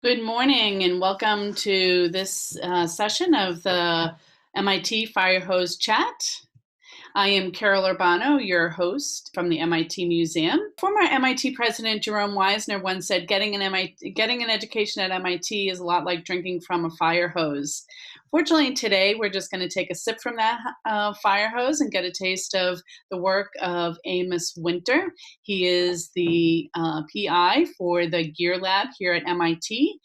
Good morning and welcome to this session of the MIT Fire Hose Chat. I am Carol Urbano, your host from the MIT Museum. Former MIT President Jerome Wisner once said, getting an education at MIT is a lot like drinking from a fire hose. Fortunately, today we're just going to take a sip from that fire hose and get a taste of the work of Amos Winter. He is the PI for the Gear Lab here at MIT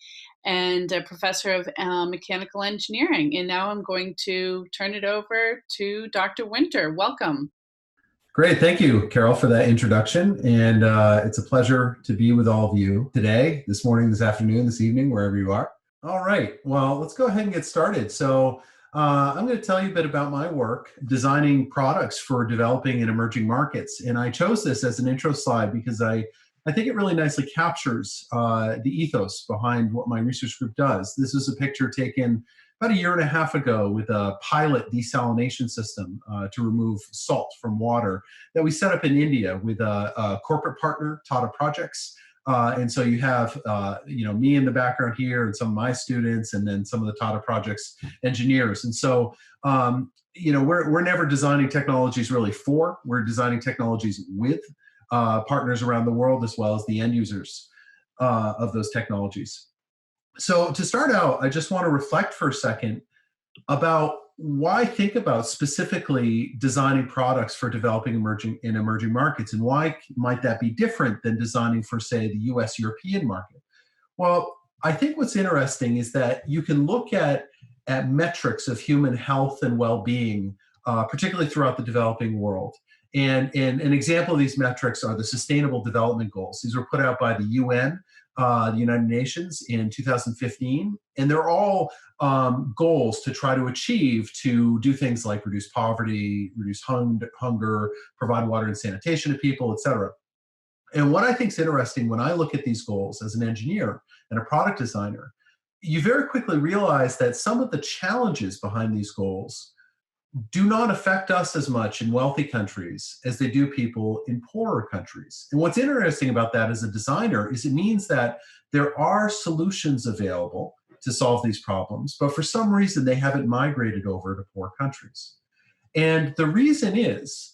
and a professor of mechanical engineering. And now I'm going to turn it over to Dr. Winter. Welcome. Great. Thank you, Carol, for that introduction. And it's a pleasure to be with all of you today, this morning, this afternoon, this evening, wherever you are. All right. Well, let's go ahead and get started. So I'm going to tell you a bit about my work designing products for developing and emerging markets. And I chose this as an intro slide because I think it really nicely captures the ethos behind what my research group does. This is a picture taken about a year and a half ago with a pilot desalination system to remove salt from water that we set up in India with a corporate partner, Tata Projects. And so you have me in the background here and some of my students and then some of the Tata Projects engineers. And so we're never designing technologies really for, we're designing technologies with partners around the world as well as the end users of those technologies. So to start out, I just want to reflect for a second about why think about specifically designing products for developing emerging markets, and why might that be different than designing for, say, the US European market? Well, I think what's interesting is that you can look at metrics of human health and well-being, particularly throughout the developing world. And an example of these metrics are the Sustainable Development Goals. These were put out by the UN, the United Nations, in 2015. And they're all goals to try to achieve to do things like reduce poverty, reduce hunger, provide water and sanitation to people, et cetera. And what I think is interesting when I look at these goals as an engineer and a product designer, you very quickly realize that some of the challenges behind these goals do not affect us as much in wealthy countries as they do people in poorer countries. And what's interesting about that as a designer is it means that there are solutions available to solve these problems, but for some reason they haven't migrated over to poor countries. And the reason is,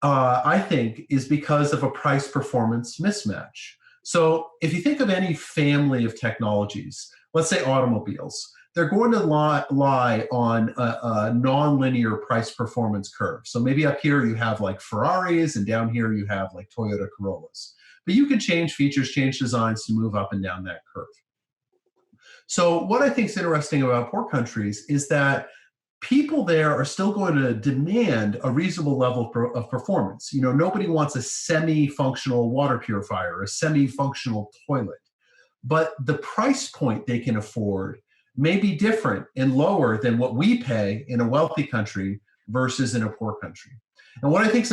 I think, is because of a price-performance mismatch. So if you think of any family of technologies, let's say automobiles, they're going to lie on a nonlinear price performance curve. So maybe up here you have like Ferraris and down here you have like Toyota Corollas. But you can change features, change designs to move up and down that curve. So what I think is interesting about poor countries is that people there are still going to demand a reasonable level of performance. Nobody wants a semi-functional water purifier, a semi-functional toilet. But the price point they can afford may be different and lower than what we pay in a wealthy country versus in a poor country. And what I think is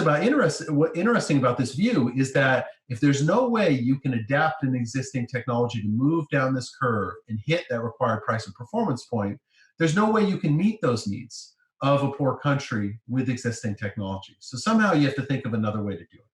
interesting about this view is that if there's no way you can adapt an existing technology to move down this curve and hit that required price and performance point, there's no way you can meet those needs of a poor country with existing technology. So somehow you have to think of another way to do it.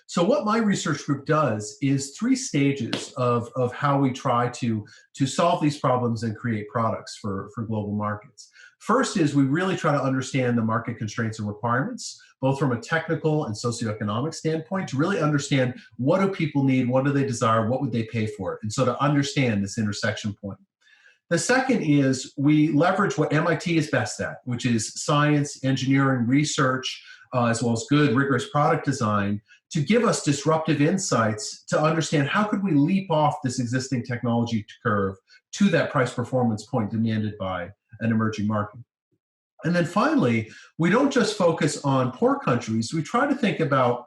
So what my research group does is 3 stages of how we try to solve these problems and create products for global markets. First is we really try to understand the market constraints and requirements, both from a technical and socioeconomic standpoint, to really understand what do people need, what do they desire, what would they pay for it, and so to understand this intersection point. The second is we leverage what MIT is best at, which is science, engineering, research, as well as good, rigorous product design, to give us disruptive insights to understand how could we leap off this existing technology curve to that price performance point demanded by an emerging market. And then finally, we don't just focus on poor countries, we try to think about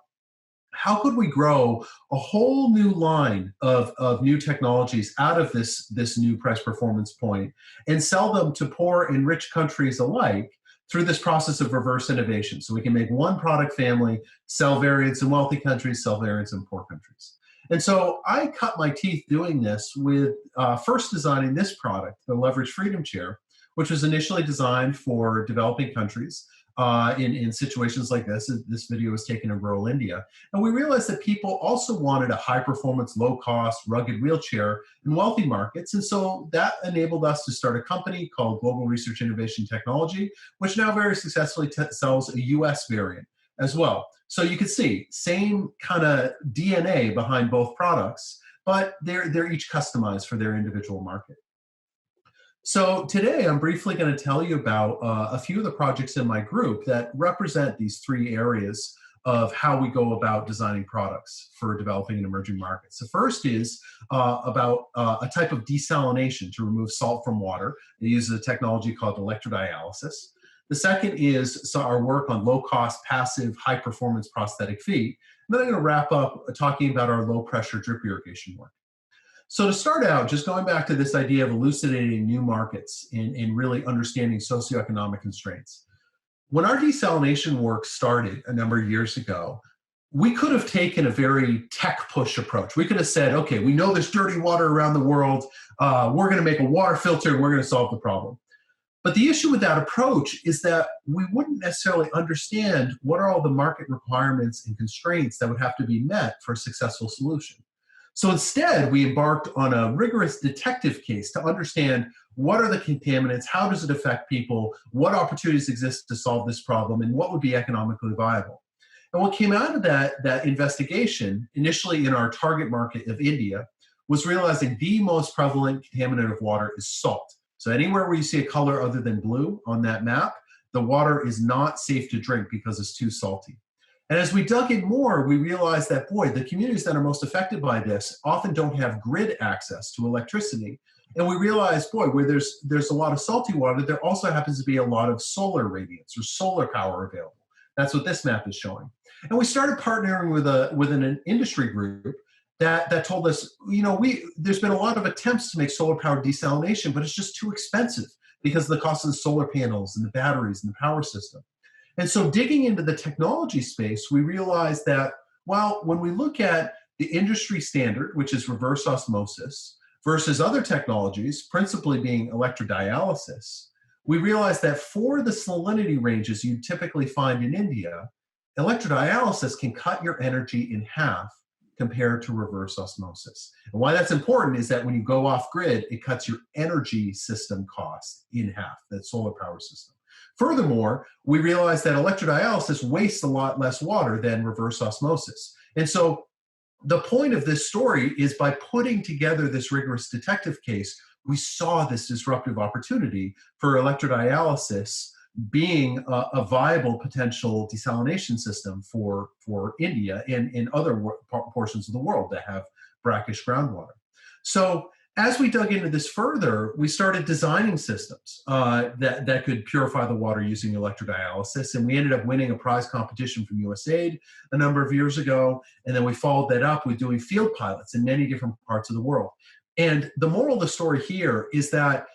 how could we grow a whole new line of new technologies out of this new price performance point and sell them to poor and rich countries alike through this process of reverse innovation. So we can make one product family, sell variants in wealthy countries, sell variants in poor countries. And so I cut my teeth doing this with first designing this product, the Leverage Freedom Chair, which was initially designed for developing countries in situations like this. This video was taken in rural India. And we realized that people also wanted a high-performance, low-cost, rugged wheelchair in wealthy markets. And so that enabled us to start a company called Global Research Innovation Technology, which now very successfully sells a US variant as well. So you can see, same kind of DNA behind both products, but they're each customized for their individual market. So today I'm briefly going to tell you about a few of the projects in my group that represent these three areas of how we go about designing products for developing and emerging markets. The first is about a type of desalination to remove salt from water. It uses a technology called electrodialysis. The second is our work on low-cost, passive, high-performance prosthetic feet. And then I'm going to wrap up talking about our low-pressure drip irrigation work. So to start out, just going back to this idea of elucidating new markets and really understanding socioeconomic constraints. When our desalination work started a number of years ago, we could have taken a very tech push approach. We could have said, okay, we know there's dirty water around the world. We're going to make a water filter and we're going to solve the problem. But the issue with that approach is that we wouldn't necessarily understand what are all the market requirements and constraints that would have to be met for a successful solution. So instead, we embarked on a rigorous detective case to understand what are the contaminants, how does it affect people, what opportunities exist to solve this problem, and what would be economically viable. And what came out of that investigation, initially in our target market of India, was realizing the most prevalent contaminant of water is salt. So anywhere where you see a color other than blue on that map, the water is not safe to drink because it's too salty. And as we dug in more, we realized that, boy, the communities that are most affected by this often don't have grid access to electricity. And we realized, boy, where there's a lot of salty water, there also happens to be a lot of solar radiance or solar power available. That's what this map is showing. And we started partnering with an industry group that told us, there's been a lot of attempts to make solar powered desalination, but it's just too expensive because of the cost of the solar panels and the batteries and the power system. And so digging into the technology space, we realized that, well, when we look at the industry standard, which is reverse osmosis, versus other technologies, principally being electrodialysis, we realized that for the salinity ranges you typically find in India, electrodialysis can cut your energy in half compared to reverse osmosis. And why that's important is that when you go off grid, it cuts your energy system cost in half, that solar power system. Furthermore, we realized that electrodialysis wastes a lot less water than reverse osmosis. And so the point of this story is by putting together this rigorous detective case, we saw this disruptive opportunity for electrodialysis being a viable potential desalination system for India and in other portions of the world that have brackish groundwater. So as we dug into this further, we started designing systems that could purify the water using electrodialysis, and we ended up winning a prize competition from USAID a number of years ago, and then we followed that up with doing field pilots in many different parts of the world. And the moral of the story here is that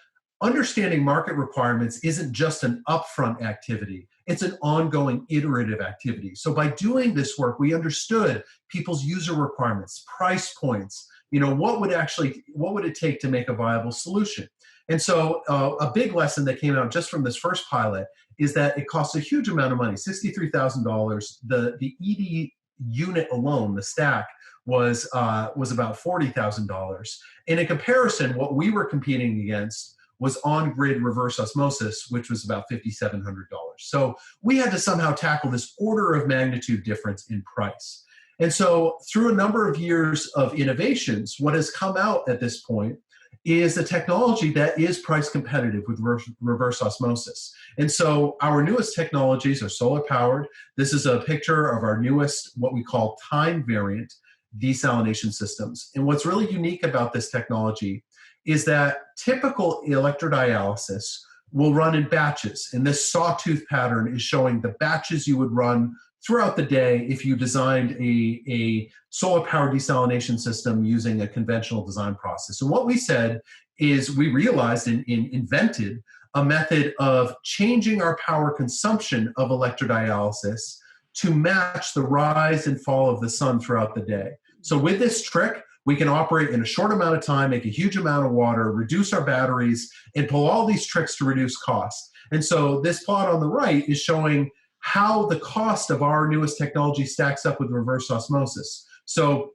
understanding market requirements isn't just an upfront activity, it's an ongoing iterative activity. So by doing this work, we understood people's user requirements, price points, what would it take to make a viable solution? And so a big lesson that came out just from this first pilot is that it costs a huge amount of money, $63,000. The ED unit alone, the stack, was about $40,000. And in comparison, what we were competing against was on-grid reverse osmosis, which was about $5,700. So we had to somehow tackle this order of magnitude difference in price. And so through a number of years of innovations, what has come out at this point is a technology that is price competitive with reverse osmosis. And so our newest technologies are solar powered. This is a picture of our newest, what we call time variant desalination systems. And what's really unique about this technology is that typical electrodialysis will run in batches. And this sawtooth pattern is showing the batches you would run throughout the day if you designed a solar-powered desalination system using a conventional design process. And what we said is we realized and invented a method of changing our power consumption of electrodialysis to match the rise and fall of the sun throughout the day. So with this trick, we can operate in a short amount of time, make a huge amount of water, reduce our batteries, and pull all these tricks to reduce costs. And so this plot on the right is showing how the cost of our newest technology stacks up with reverse osmosis. So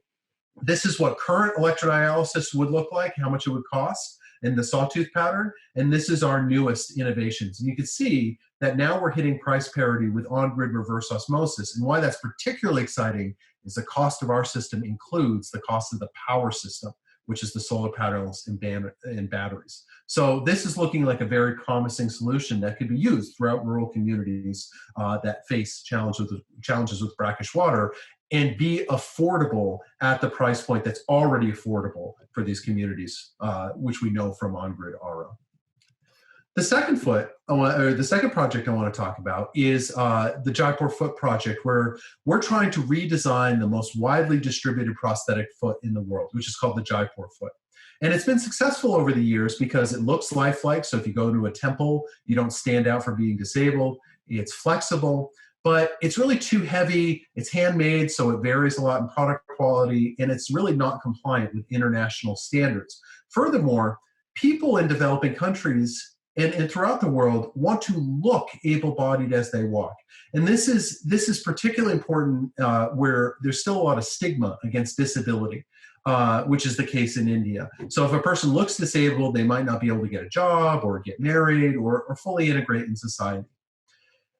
this is what current electrodialysis would look like, how much it would cost in the sawtooth pattern, and this is our newest innovations. And you can see that now we're hitting price parity with on-grid reverse osmosis, and why that's particularly exciting is the cost of our system includes the cost of the power system, which is the solar panels and batteries. So this is looking like a very promising solution that could be used throughout rural communities that face challenges with brackish water, and be affordable at the price point that's already affordable for these communities, which we know from on-grid RO. The second project I want to talk about is the Jaipur Foot project, where we're trying to redesign the most widely distributed prosthetic foot in the world, which is called the Jaipur Foot. And it's been successful over the years because it looks lifelike. So if you go to a temple, you don't stand out for being disabled. It's flexible, but it's really too heavy. It's handmade, so it varies a lot in product quality, and it's really not compliant with international standards. Furthermore, people in developing countries and throughout the world want to look able-bodied as they walk. And this is particularly important where there's still a lot of stigma against disability, which is the case in India. So if a person looks disabled, they might not be able to get a job or get married or fully integrate in society.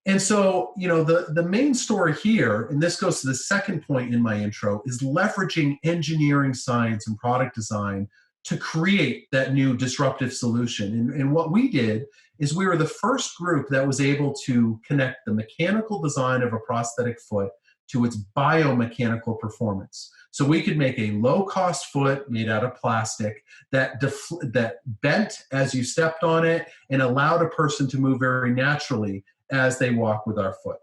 And so, the main story here, and this goes to the second point in my intro, is leveraging engineering, science, and product design to create that new disruptive solution. And what we did is we were the first group that was able to connect the mechanical design of a prosthetic foot to its biomechanical performance. So we could make a low-cost foot made out of plastic that bent as you stepped on it and allowed a person to move very naturally as they walk with our foot.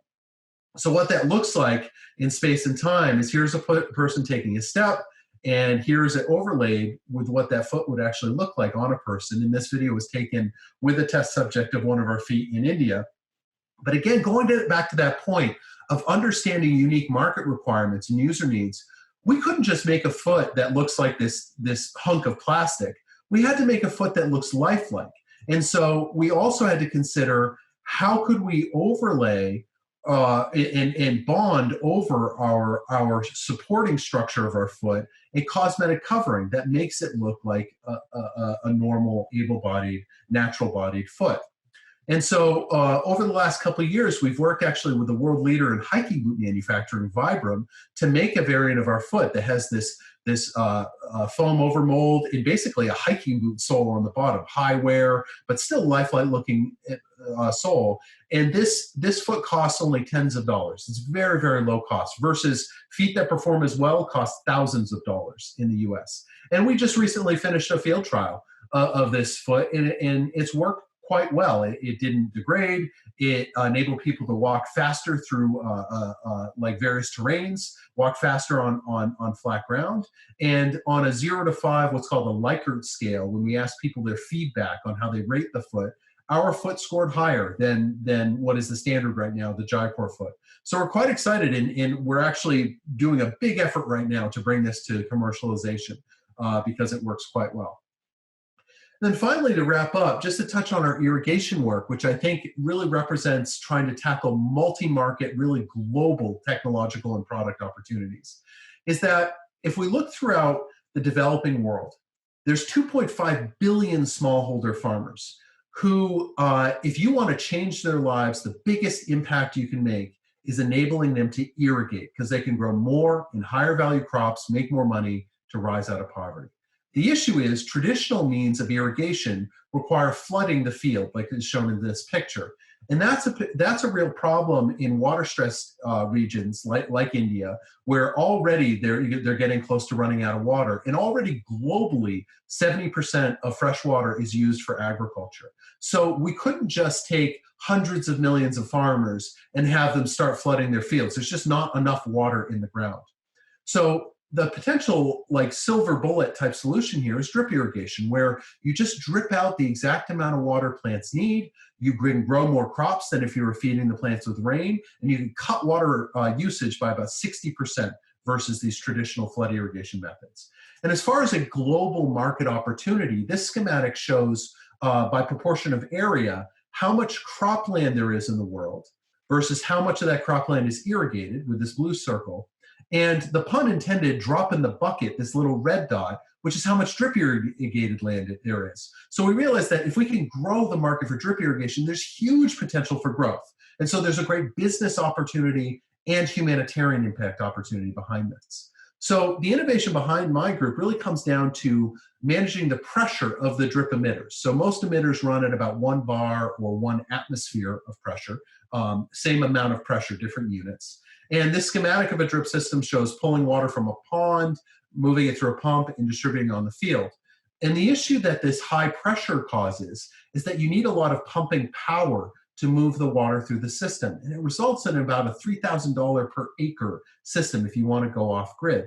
So what that looks like in space and time is here's a person taking a step, and here's it overlaid with what that foot would actually look like on a person. And this video was taken with a test subject of one of our feet in India. But again, going back to that point of understanding unique market requirements and user needs, we couldn't just make a foot that looks like this hunk of plastic. We had to make a foot that looks lifelike. And so we also had to consider how could we overlay and bond over our supporting structure of our foot a cosmetic covering that makes it look like a normal, able-bodied, natural-bodied foot. And so over the last couple of years, we've worked actually with the world leader in hiking boot manufacturing, Vibram, to make a variant of our foot that has this foam over mold and basically a hiking boot sole on the bottom, high wear, but still lifelike looking sole. And this foot costs only tens of dollars. It's very, very low cost versus feet that perform as well cost thousands of dollars in the US. And we just recently finished a field trial of this foot, and it's worked quite well. It didn't degrade. It enabled people to walk faster through like various terrains, walk faster on flat ground. And on a 0 to 5, what's called a Likert scale, when we ask people their feedback on how they rate the foot, our foot scored higher than what is the standard right now, the Jaipur foot. So we're quite excited, and we're actually doing a big effort right now to bring this to commercialization because it works quite well. Then finally, to wrap up, just to touch on our irrigation work, which I think really represents trying to tackle multi-market, really global technological and product opportunities, is that if we look throughout the developing world, there's 2.5 billion smallholder farmers who, if you want to change their lives, the biggest impact you can make is enabling them to irrigate, because they can grow more and higher value crops, make more money to rise out of poverty. The issue is traditional means of irrigation require flooding the field, like is shown in this picture. And that's a real problem in water-stressed regions like India, where already they're getting close to running out of water. And already globally, 70% of fresh water is used for agriculture. So we couldn't just take hundreds of millions of farmers and have them start flooding their fields. There's just not enough water in the ground. So the potential like silver bullet type solution here is drip irrigation, where you just drip out the exact amount of water plants need. You can grow more crops than if you were feeding the plants with rain, and you can cut water usage by about 60% versus these traditional flood irrigation methods. And as far as a global market opportunity, this schematic shows by proportion of area how much cropland there is in the world versus how much of that cropland is irrigated with this blue circle, and the pun intended drop in the bucket, this little red dot, which is how much drip irrigated land there is. So we realized that if we can grow the market for drip irrigation, there's huge potential for growth. And so there's a great business opportunity and humanitarian impact opportunity behind this. So the innovation behind my group really comes down to managing the pressure of the drip emitters. So most emitters run at about 1 bar or 1 atmosphere of pressure, same amount of pressure, different units. And this schematic of a drip system shows pulling water from a pond, moving it through a pump, and distributing it on the field. And the issue that this high pressure causes is that you need a lot of pumping power to move the water through the system. And it results in about a $3,000 per acre system if you want to go off grid.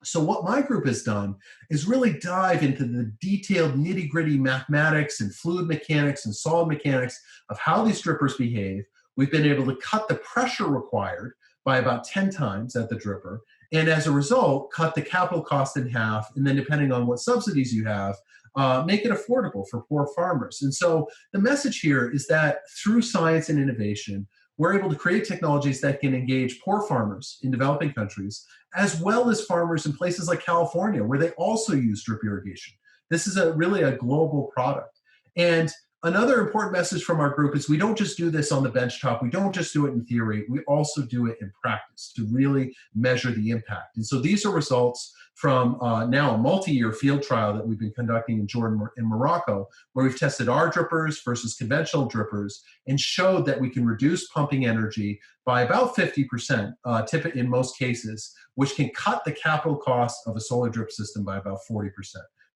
So what my group has done is really dive into the detailed nitty-gritty mathematics and fluid mechanics and solid mechanics of how these drippers behave. We've been able to cut the pressure required by about 10 times at the dripper, and as a result, cut the capital cost in half, and then depending on what subsidies you have, make it affordable for poor farmers. And so the message here is that through science and innovation, we're able to create technologies that can engage poor farmers in developing countries, as well as farmers in places like California, where they also use drip irrigation. This is really a global product. And another important message from our group is we don't just do this on the benchtop. We don't just do it in theory. We also do it in practice to really measure the impact. And so these are results from now a multi-year field trial that we've been conducting in Jordan and Morocco, where we've tested our drippers versus conventional drippers and showed that we can reduce pumping energy by about 50%, in most cases, which can cut the capital cost of a solar drip system by about 40%.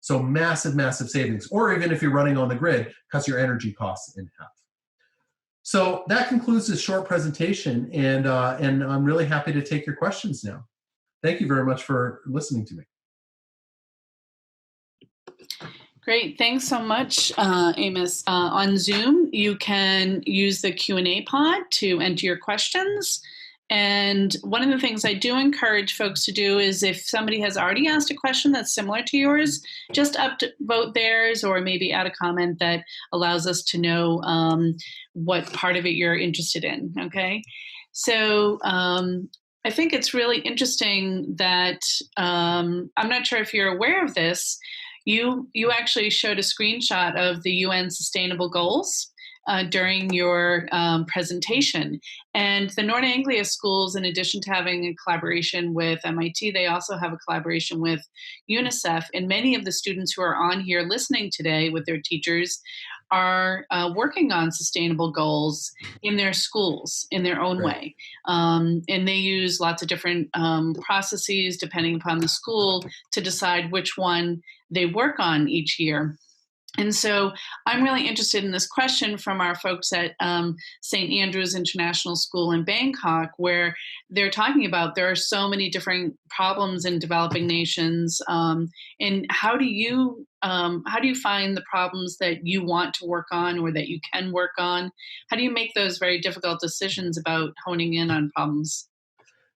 So massive, massive savings. Or even if you're running on the grid, cuts your energy costs in half. So that concludes this short presentation, and I'm really happy to take your questions now. Thank you very much for listening to me. Great. Thanks so much, Amos. On Zoom, you can use the Q&A pod to enter your questions. And one of the things I do encourage folks to do is if somebody has already asked a question that's similar to yours, just upvote theirs or maybe add a comment that allows us to know what part of it you're interested in, okay? So I think it's really interesting that, I'm not sure if you're aware of this, you actually showed a screenshot of the UN Sustainable Goals during your presentation. And the North Anglia schools, in addition to having a collaboration with MIT, they also have a collaboration with UNICEF. And many of the students who are on here listening today with their teachers are working on sustainable goals in their schools in their own way. And they use lots of different processes depending upon the school to decide which one they work on each year. And so I'm really interested in this question from our folks at St. Andrew's International School in Bangkok, where they're talking about there are so many different problems in developing nations. And how do you find the problems that you want to work on or that you can work on? How do you make those very difficult decisions about honing in on problems?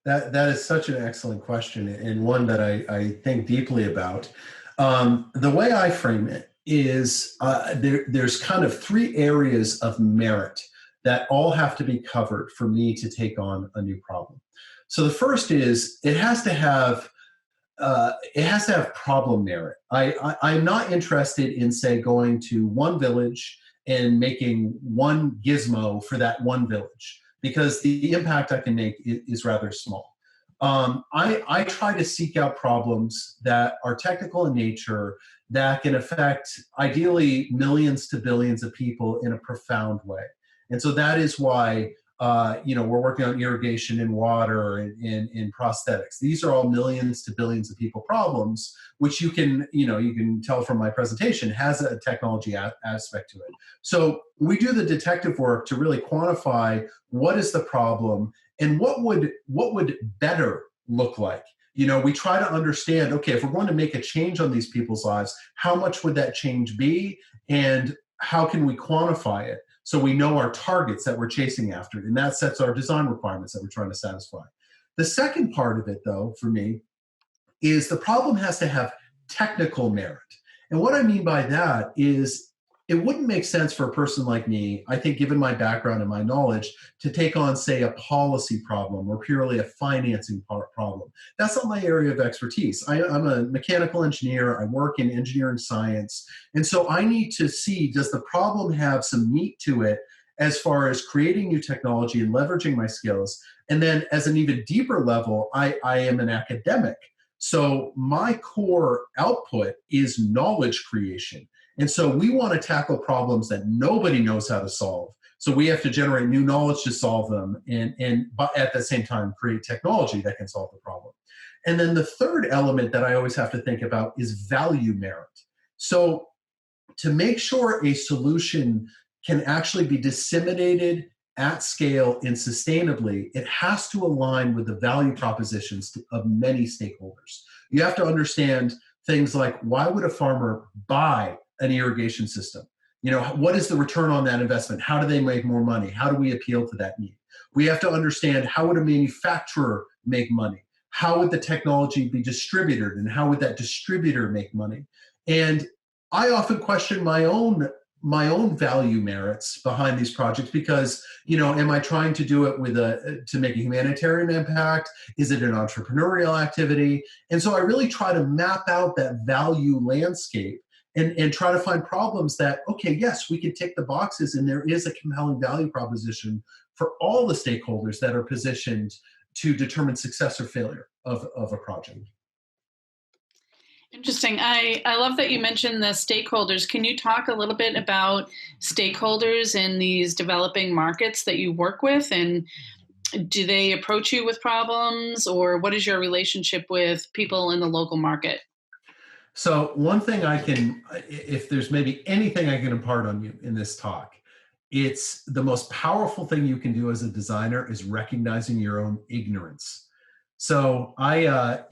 That is such an excellent question, and one that I think deeply about. The way I frame it is there's kind of 3 areas of merit that all have to be covered for me to take on a new problem. So the first is it has to have problem merit. I'm not interested in, say, going to one village and making one gizmo for that one village, because the impact I can make is rather small. I try to seek out problems that are technical in nature that can affect, ideally, millions to billions of people in a profound way. And so that is why we're working on irrigation and water and prosthetics. These are all millions to billions of people problems, which you can tell from my presentation has a technology aspect to it. So we do the detective work to really quantify what is the problem and what would better look like. We try to understand, okay, if we're going to make a change on these people's lives, how much would that change be? And how can we quantify it so we know our targets that we're chasing after? And that sets our design requirements that we're trying to satisfy. The second part of it, though, for me, is the problem has to have technical merit. And what I mean by that is it wouldn't make sense for a person like me, I think, given my background and my knowledge, to take on, say, a policy problem or purely a financing problem. That's not my area of expertise. I'm a mechanical engineer. I work in engineering science. And so I need to see, does the problem have some meat to it as far as creating new technology and leveraging my skills? And then as an even deeper level, I am an academic. So my core output is knowledge creation. And so we want to tackle problems that nobody knows how to solve. So we have to generate new knowledge to solve them but at the same time create technology that can solve the problem. And then the third element that I always have to think about is value merit. So to make sure a solution can actually be disseminated at scale and sustainably, it has to align with the value propositions of many stakeholders. You have to understand things like, why would a farmer buy an irrigation system? What is the return on that investment? How do they make more money? How do we appeal to that need? We have to understand, how would a manufacturer make money? How would the technology be distributed, and how would that distributor make money? And I often question my own value merits behind these projects because, am I trying to do it to make a humanitarian impact? Is it an entrepreneurial activity? And so I really try to map out that value landscape and try to find problems that, okay, yes, we can tick the boxes and there is a compelling value proposition for all the stakeholders that are positioned to determine success or failure of a project. Interesting. I love that you mentioned the stakeholders. Can you talk a little bit about stakeholders in these developing markets that you work with? And do they approach you with problems, or what is your relationship with people in the local market? So one thing if there's maybe anything I can impart on you in this talk, it's the most powerful thing you can do as a designer is recognizing your own ignorance. So I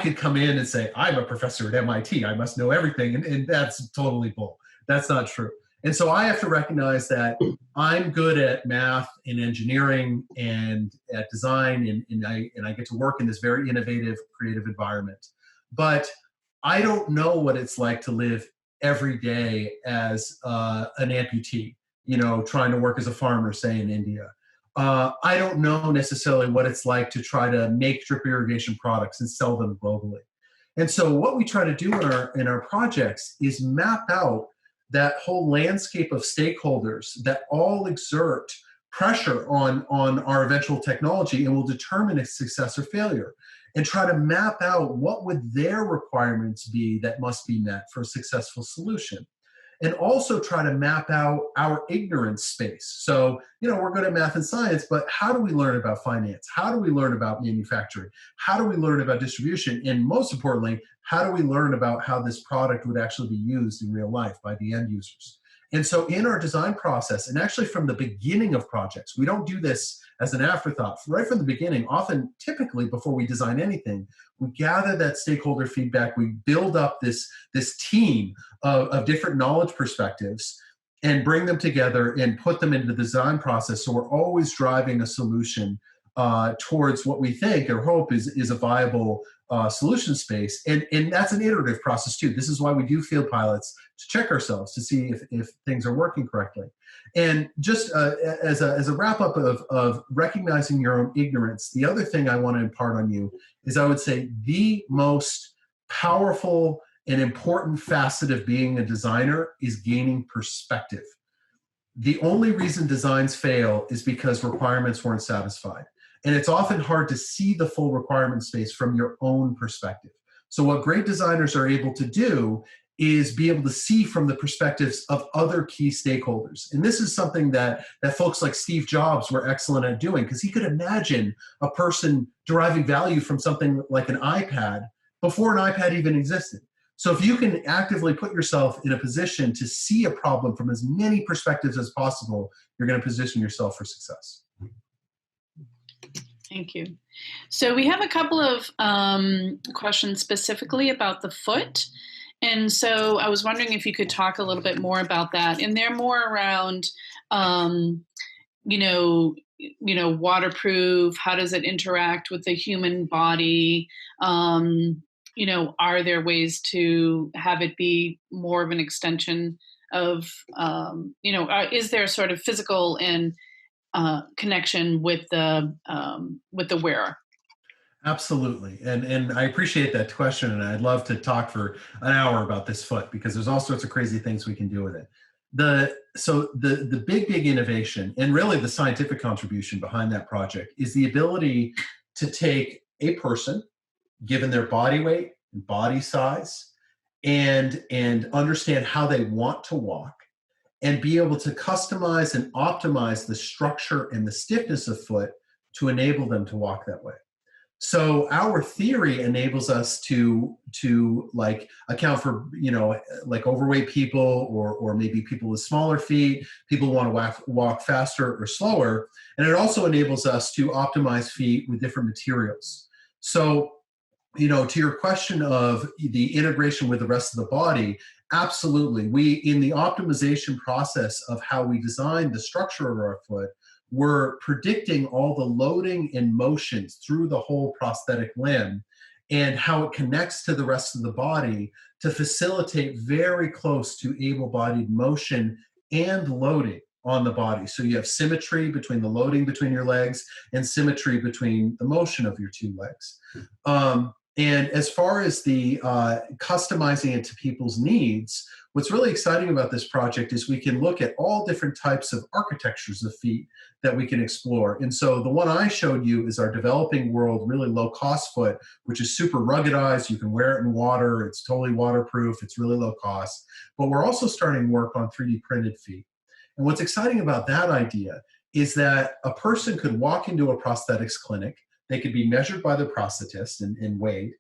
could come in and say, I'm a professor at MIT, I must know everything. And that's totally bull. That's not true. And so I have to recognize that I'm good at math and engineering and at design, and I get to work in this very innovative, creative environment. But I don't know what it's like to live every day as an amputee, trying to work as a farmer, say, in India. I don't know necessarily what it's like to try to make drip irrigation products and sell them globally. And so what we try to do in our projects is map out that whole landscape of stakeholders that all exert pressure on our eventual technology and will determine its success or failure, and try to map out what would their requirements be that must be met for a successful solution. And also try to map out our ignorance space. So, we're good at math and science, but how do we learn about finance? How do we learn about manufacturing? How do we learn about distribution? And most importantly, how do we learn about how this product would actually be used in real life by the end users? And so in our design process, and actually from the beginning of projects, we don't do this as an afterthought. Right from the beginning, often, typically before we design anything, we gather that stakeholder feedback, we build up this team of different knowledge perspectives and bring them together and put them into the design process. So we're always driving a solution towards what we think or hope is a viable solution space. And that's an iterative process too. This is why we do field pilots, to check ourselves to see if things are working correctly. And just as a wrap up of recognizing your own ignorance, the other thing I want to impart on you is, I would say, the most powerful and important facet of being a designer is gaining perspective. The only reason designs fail is because requirements weren't satisfied. And it's often hard to see the full requirement space from your own perspective. So what great designers are able to do is be able to see from the perspectives of other key stakeholders. And this is something that folks like Steve Jobs were excellent at doing, because he could imagine a person deriving value from something like an iPad before an iPad even existed. So if you can actively put yourself in a position to see a problem from as many perspectives as possible, you're going to position yourself for success. Thank you. So we have a couple of questions specifically about the foot. And so I was wondering if you could talk a little bit more about that. And they're more around, waterproof. How does it interact with the human body? Are there ways to have it be more of an extension of is there sort of physical and connection with the wearer? Absolutely. And I appreciate that question. And I'd love to talk for an hour about this foot because there's all sorts of crazy things we can do with it. The big innovation and really the scientific contribution behind that project is the ability to take a person, given their body weight and body size, and understand how they want to walk and be able to customize and optimize the structure and the stiffness of foot to enable them to walk that way. So our theory enables us to like account for, like overweight people or maybe people with smaller feet, people who want to walk faster or slower. And it also enables us to optimize feet with different materials. So, to your question of the integration with the rest of the body, absolutely. We, in the optimization process of how we design the structure of our foot, we're predicting all the loading and motions through the whole prosthetic limb and how it connects to the rest of the body to facilitate very close to able-bodied motion and loading on the body. So you have symmetry between the loading between your legs and symmetry between the motion of your two legs. And as far as the customizing it to people's needs, what's really exciting about this project is we can look at all different types of architectures of feet that we can explore. And so the one I showed you is our developing world, really low cost foot, which is super ruggedized. You can wear it in water. It's totally waterproof. It's really low cost. But we're also starting work on 3D printed feet. And what's exciting about that idea is that a person could walk into a prosthetics clinic. They could be measured by the prosthetist and weighed.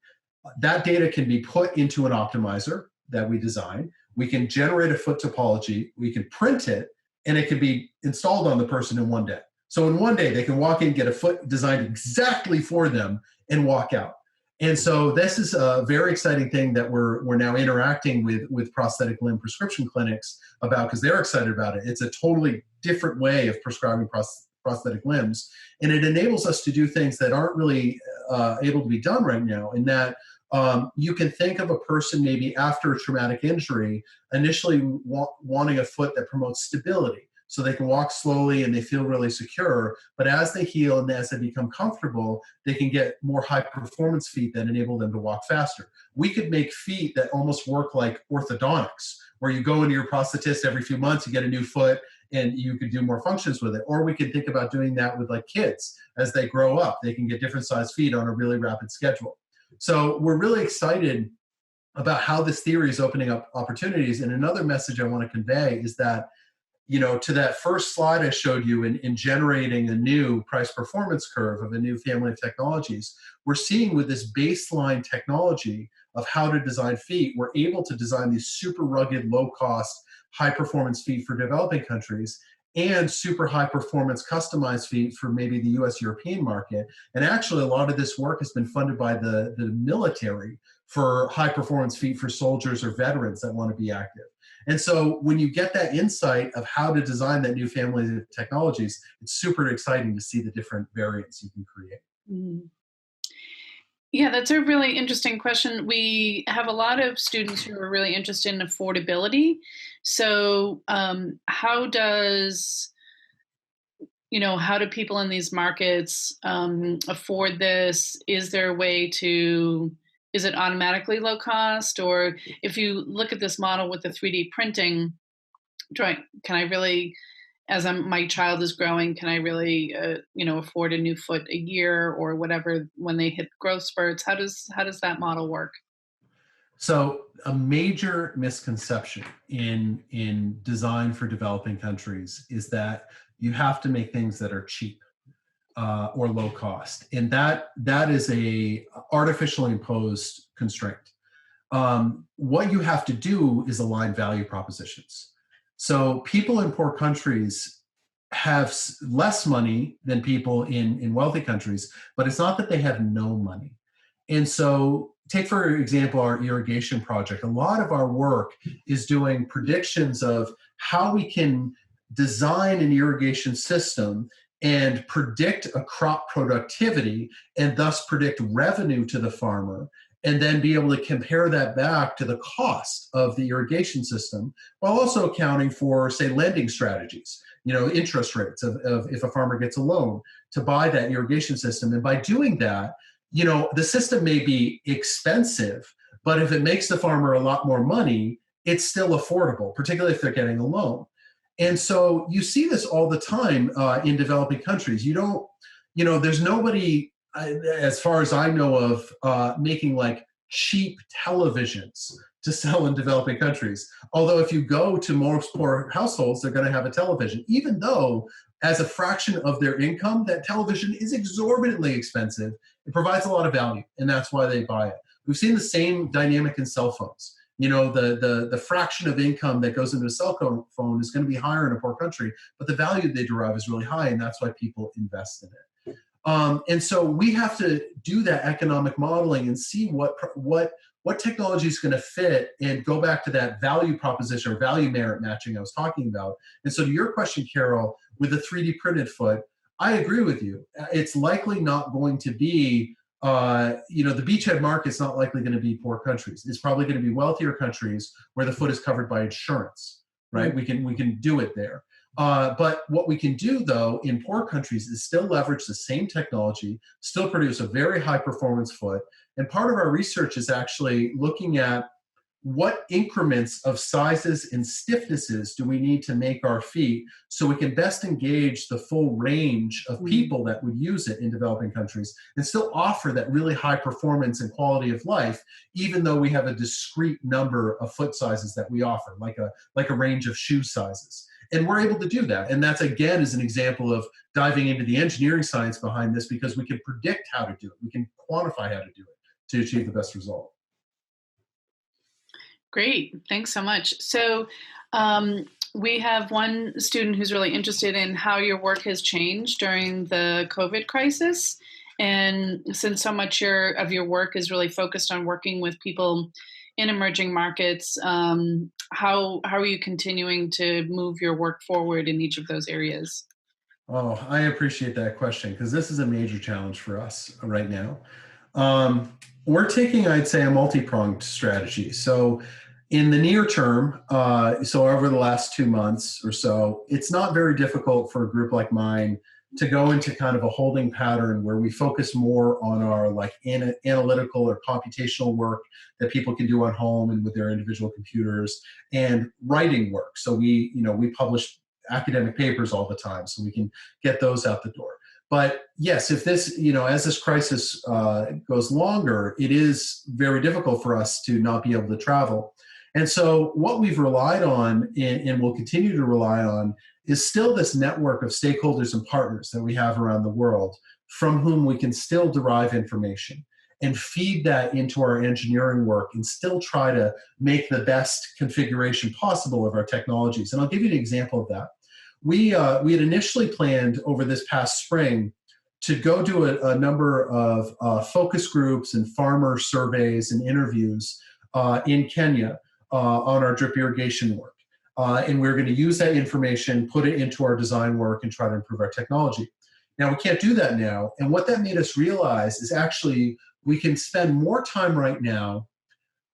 That data can be put into an optimizer that we design. We can generate a foot topology. We can print it, and it can be installed on the person in one day. So in one day, they can walk in, get a foot designed exactly for them, and walk out. And so this is a very exciting thing that we're now interacting with prosthetic limb prescription clinics about because they're excited about it. It's a totally different way of prescribing prosthetic limbs. And it enables us to do things that aren't really able to be done right now, in that you can think of a person maybe after a traumatic injury, initially wanting a foot that promotes stability. So they can walk slowly and they feel really secure. But as they heal and as they become comfortable, they can get more high performance feet that enable them to walk faster. We could make feet that almost work like orthodontics, where you go into your prosthetist every few months, you get a new foot, and you could do more functions with it. Or we could think about doing that with like kids. As they grow up, they can get different size feet on a really rapid schedule. So we're really excited about how this theory is opening up opportunities. And another message I want to convey is that, to that first slide I showed you in generating a new price performance curve of a new family of technologies, we're seeing with this baseline technology of how to design feet, we're able to design these super rugged, low cost, high performance feet for developing countries and super high performance customized feet for maybe the US European market. And actually a lot of this work has been funded by the military for high performance feet for soldiers or veterans that want to be active. And so when you get that insight of how to design that new family of technologies, it's super exciting to see the different variants you can create. Mm. Yeah, that's a really interesting question. We have a lot of students who are really interested in affordability. So how do people in these markets afford this? Is there a way is it automatically low cost? Or if you look at this model with the 3D printing, can I really, my child is growing, can I really, afford a new foot a year or whatever when they hit growth spurts? How does that model work? So a major misconception in design for developing countries is that you have to make things that are cheap or low cost, and that is a artificially imposed constraint. What you have to do is align value propositions. So people in poor countries have less money than people in wealthy countries, but it's not that they have no money. And so take, for example, our irrigation project. A lot of our work is doing predictions of how we can design an irrigation system and predict a crop productivity and thus predict revenue to the farmer and then be able to compare that back to the cost of the irrigation system, while also accounting for, say, lending strategies, interest rates of if a farmer gets a loan to buy that irrigation system. And by doing that, the system may be expensive, but if it makes the farmer a lot more money, it's still affordable, particularly if they're getting a loan. And so you see this all the time in developing countries. There's nobody, as far as I know of, making like cheap televisions to sell in developing countries. Although if you go to most poor households, they're going to have a television, even though as a fraction of their income, that television is exorbitantly expensive. It provides a lot of value, and that's why they buy it. We've seen the same dynamic in cell phones. The fraction of income that goes into a cell phone is going to be higher in a poor country, but the value they derive is really high, and that's why people invest in it. And so we have to do that economic modeling and see what technology is going to fit, and go back to that value proposition or value merit matching I was talking about. And so to your question, Carol, with the 3D printed foot, I agree with you. It's likely not going to be, the beachhead market is not likely going to be poor countries. It's probably going to be wealthier countries where the foot is covered by insurance, right? Mm-hmm. We can do it there. But what we can do, though, in poor countries is still leverage the same technology, still produce a very high performance foot. And part of our research is actually looking at what increments of sizes and stiffnesses do we need to make our feet so we can best engage the full range of people that would use it in developing countries and still offer that really high performance and quality of life, even though we have a discrete number of foot sizes that we offer, like a range of shoe sizes. And we're able to do that. And that's, again, is an example of diving into the engineering science behind this, because we can predict how to do it. We can quantify how to do it to achieve the best result. Great. Thanks so much. So we have one student who's really interested in how your work has changed during the COVID crisis. And since so much of your work is really focused on working with people in emerging markets, how are you continuing to move your work forward in each of those areas? Oh, I appreciate that question, because this is a major challenge for us right now. We're taking, I'd say, a multi-pronged strategy. So in the near term, so over the last 2 months or so, it's not very difficult for a group like mine to go into kind of a holding pattern where we focus more on our analytical or computational work that people can do at home and with their individual computers, and writing work. So we publish academic papers all the time, so we can get those out the door. But yes, if this, as this crisis goes longer, it is very difficult for us to not be able to travel. And so what we've relied on and will continue to rely on is still this network of stakeholders and partners that we have around the world, from whom we can still derive information and feed that into our engineering work and still try to make the best configuration possible of our technologies. And I'll give you an example of that. We had initially planned over this past spring to go do a number of focus groups and farmer surveys and interviews in Kenya on our drip irrigation work. And we're going to use that information, put it into our design work, and try to improve our technology. Now, we can't do that now. And what that made us realize is actually we can spend more time right now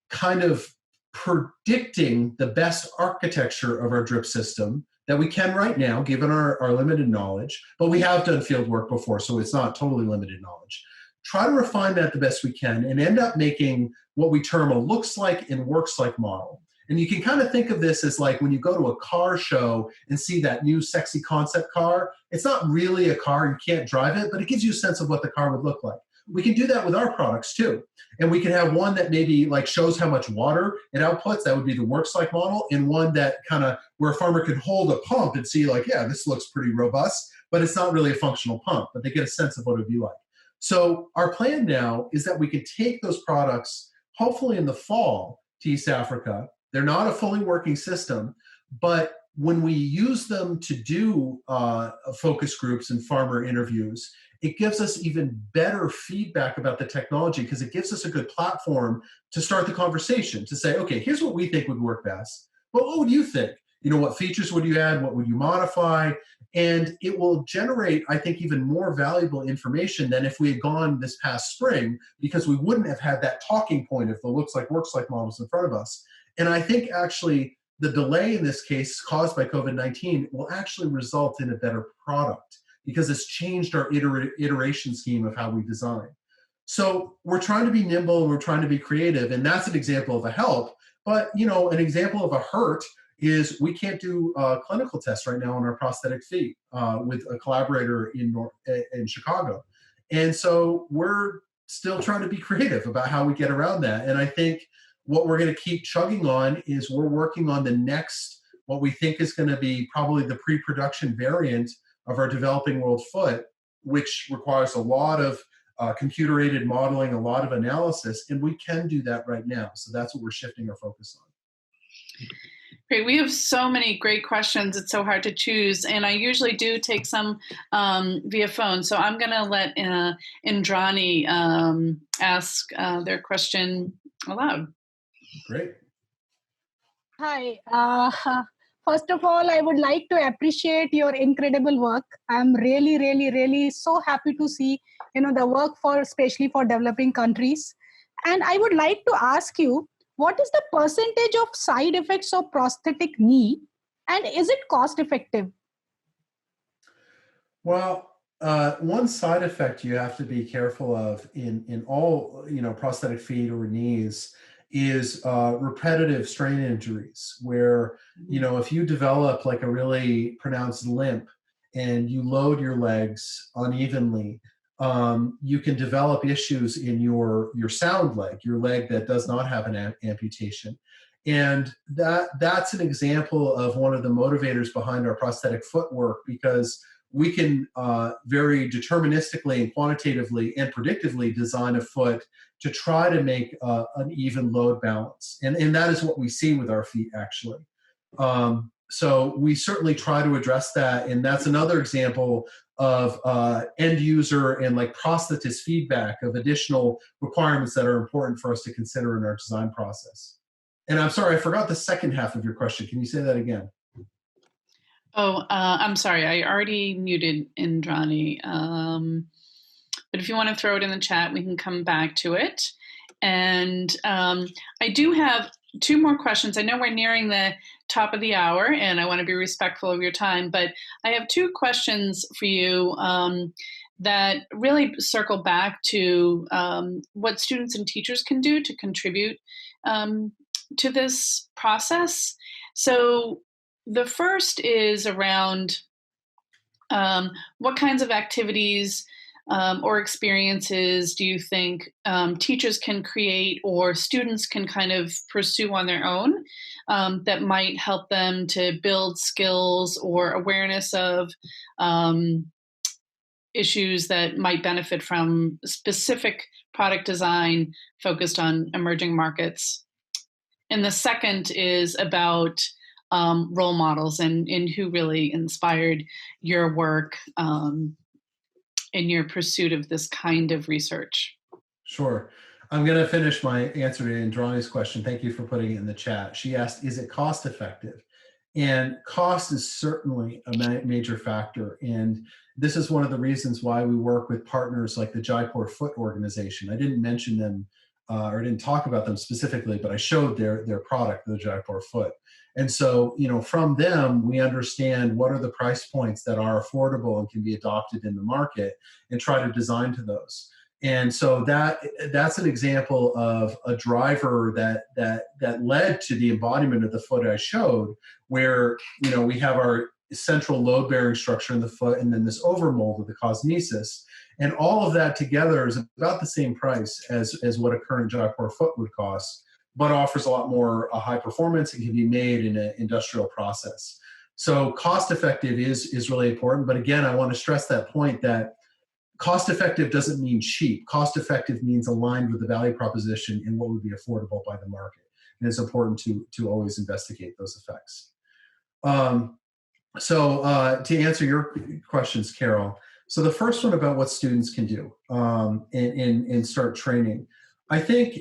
kind of predicting the best architecture of our drip system that we can right now, given our limited knowledge, but we have done field work before, so it's not totally limited knowledge. Try to refine that the best we can and end up making what we term a looks like and works like model. And you can kind of think of this as like when you go to a car show and see that new sexy concept car. It's not really a car, you can't drive it, but it gives you a sense of what the car would look like. We can do that with our products too. And we can have one that maybe like shows how much water it outputs. That would be the works like model. And one that kind of where a farmer could hold a pump and see like, yeah, this looks pretty robust, but it's not really a functional pump, but they get a sense of what it would be like. So our plan now is that we can take those products, hopefully in the fall, to East Africa. They're not a fully working system, but when we use them to do focus groups and farmer interviews, it gives us even better feedback about the technology, because it gives us a good platform to start the conversation, to say, okay, here's what we think would work best. But what would you think? what features would you add? What would you modify? And it will generate, I think, even more valuable information than if we had gone this past spring, because we wouldn't have had that talking point of the looks like, works like models in front of us. And I think actually the delay in this case caused by COVID-19 will actually result in a better product, because it's changed our iteration scheme of how we design. So we're trying to be nimble and we're trying to be creative, and that's an example of a help. But an example of a hurt is we can't do clinical tests right now on our prosthetic feet with a collaborator in Chicago. And so we're still trying to be creative about how we get around that. And I think what we're going to keep chugging on is we're working on the next, what we think is going to be probably the pre-production variant of our developing world foot, which requires a lot of computer-aided modeling, a lot of analysis, and we can do that right now. So that's what we're shifting our focus on. Great. We have so many great questions. It's so hard to choose. And I usually do take some via phone. So I'm going to let Indrani ask their question aloud. Great. Hi. First of all, I would like to appreciate your incredible work. I'm really, really, really so happy to see, the work especially for developing countries. And I would like to ask you, what is the percentage of side effects of prosthetic knee, and is it cost effective? Well, one side effect you have to be careful of in all prosthetic feet or knees is repetitive strain injuries, where if you develop like a really pronounced limp and you load your legs unevenly, you can develop issues in your sound leg, your leg that does not have an amputation. And that's an example of one of the motivators behind our prosthetic foot work, because we can very deterministically and quantitatively and predictively design a foot to try to make an even load balance. And that is what we see with our feet, actually. So we certainly try to address that. And that's another example of end user and like prosthetist feedback of additional requirements that are important for us to consider in our design process. And I'm sorry, I forgot the second half of your question. Can you say that again? Oh, I'm sorry. I already muted Indrani. But if you want to throw it in the chat, we can come back to it. And I do have two more questions. I know we're nearing the top of the hour, and I want to be respectful of your time, but I have two questions for you that really circle back to what students and teachers can do to contribute to this process. So the first is around what kinds of activities or experiences do you think teachers can create or students can kind of pursue on their own that might help them to build skills or awareness of issues that might benefit from specific product design focused on emerging markets? And the second is about role models and who really inspired your work in your pursuit of this kind of research. Sure. I'm going to finish my answer to Indrani's question. Thank you for putting it in the chat. She asked, is it cost effective? And cost is certainly a major factor. And this is one of the reasons why we work with partners like the Jaipur Foot organization. I didn't mention them or didn't talk about them specifically, but I showed their product, the Jaipur Foot. And so, from them, we understand what are the price points that are affordable and can be adopted in the market and try to design to those. And so that's an example of a driver that led to the embodiment of the foot I showed, where we have our central load-bearing structure in the foot and then this overmold of the cosmesis. And all of that together is about the same price as what a current Jaipur Foot would cost, but offers a lot more high performance and can be made in an industrial process. So cost effective is really important. But again, I want to stress that point that cost effective doesn't mean cheap. Cost effective means aligned with the value proposition and what would be affordable by the market. And it's important to always investigate those effects. So to answer your questions, Carol, so the first one about what students can do and start training. I think,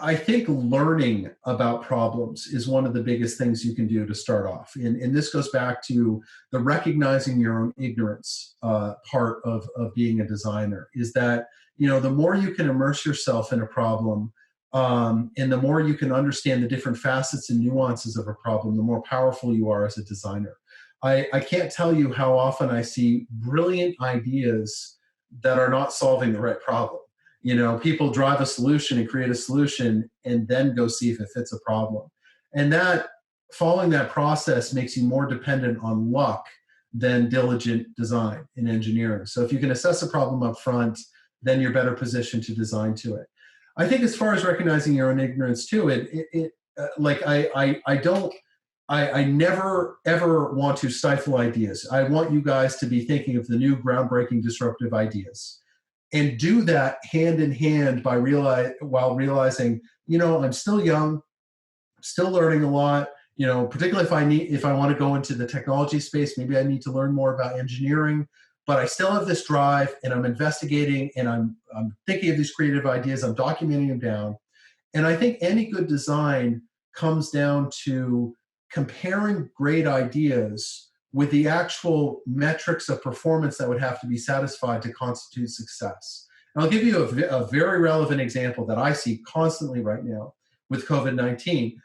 I think learning about problems is one of the biggest things you can do to start off. And this goes back to the recognizing your own ignorance part of being a designer, is that, the more you can immerse yourself in a problem, and the more you can understand the different facets and nuances of a problem, the more powerful you are as a designer. I can't tell you how often I see brilliant ideas that are not solving the right problem. People drive a solution and create a solution and then go see if it fits a problem. And that, following that process, makes you more dependent on luck than diligent design in engineering. So if you can assess a problem up front, then you're better positioned to design to it. I think as far as recognizing your own ignorance too, I never ever want to stifle ideas. I want you guys to be thinking of the new groundbreaking disruptive ideas, and do that hand in hand while realizing, I'm still young, still learning a lot. Particularly if I want to go into the technology space, maybe I need to learn more about engineering. But I still have this drive, and I'm investigating, and I'm thinking of these creative ideas. I'm documenting them down, and I think any good design comes down to comparing great ideas with the actual metrics of performance that would have to be satisfied to constitute success. And I'll give you a very relevant example that I see constantly right now with COVID-19.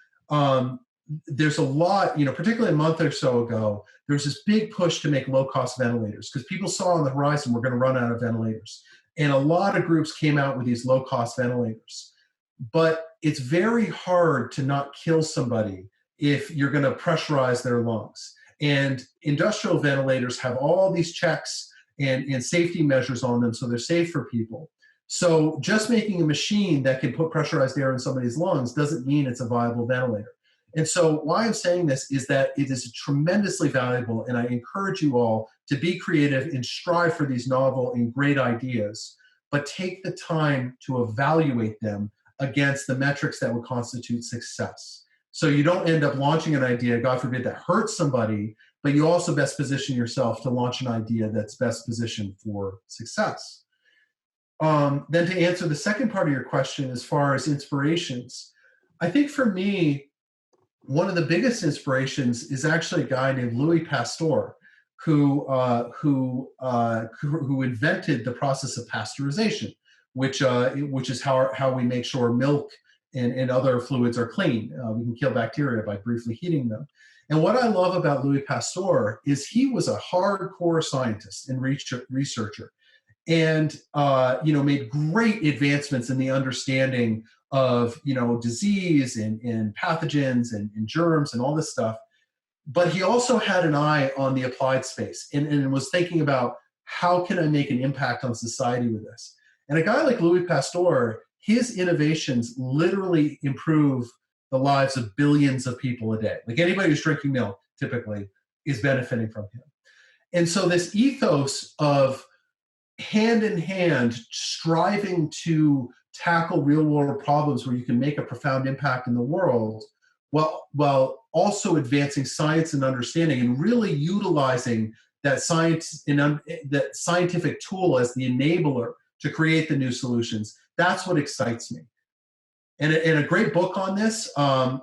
There's a lot, particularly a month or so ago, there's this big push to make low-cost ventilators because people saw on the horizon we're going to run out of ventilators. And a lot of groups came out with these low-cost ventilators. But it's very hard to not kill somebody if you're going to pressurize their lungs. And industrial ventilators have all these checks and safety measures on them, so they're safe for people. So just making a machine that can put pressurized air in somebody's lungs doesn't mean it's a viable ventilator. And so why I'm saying this is that it is tremendously valuable, and I encourage you all to be creative and strive for these novel and great ideas, but take the time to evaluate them against the metrics that would constitute success. So you don't end up launching an idea, God forbid, that hurts somebody, but you also best position yourself to launch an idea that's best positioned for success. Then to answer the second part of your question, as far as inspirations, I think for me, one of the biggest inspirations is actually a guy named Louis Pasteur, who invented the process of pasteurization, which is how we make sure milk and other fluids are clean. We can kill bacteria by briefly heating them. And what I love about Louis Pasteur is he was a hardcore scientist and researcher, and made great advancements in the understanding of disease and pathogens and germs and all this stuff. But he also had an eye on the applied space and was thinking about, how can I make an impact on society with this? And a guy like Louis Pasteur, his innovations literally improve the lives of billions of people a day. Like anybody who's drinking milk typically is benefiting from him. And so this ethos of hand in hand striving to tackle real world problems where you can make a profound impact in the world, while also advancing science and understanding and really utilizing that science and that scientific tool as the enabler to create the new solutions. That's what excites me. And a great book on this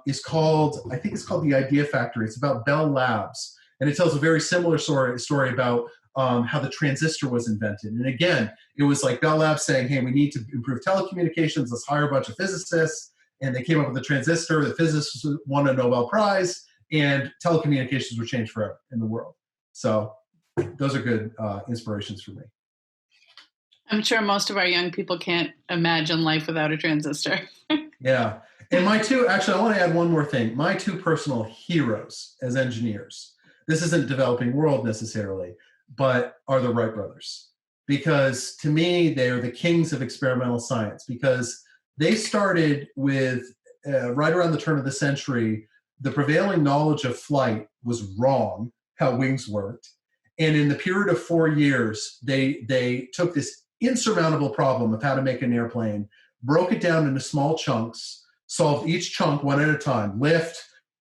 is called, I think it's called The Idea Factory. It's about Bell Labs. And it tells a very similar story about how the transistor was invented. And again, it was like Bell Labs saying, hey, we need to improve telecommunications. Let's hire a bunch of physicists. And they came up with the transistor. The physicists won a Nobel Prize, and telecommunications were changed forever in the world. So those are good inspirations for me. I'm sure most of our young people can't imagine life without a transistor. Yeah. And I want to add one more thing. My two personal heroes as engineers, this isn't developing world necessarily, but are the Wright brothers. Because to me, they are the kings of experimental science, because they started with, right around the turn of the century, the prevailing knowledge of flight was wrong, how wings worked. And in the period of 4 years, they took this insurmountable problem of how to make an airplane, broke it down into small chunks, solved each chunk one at a time, lift,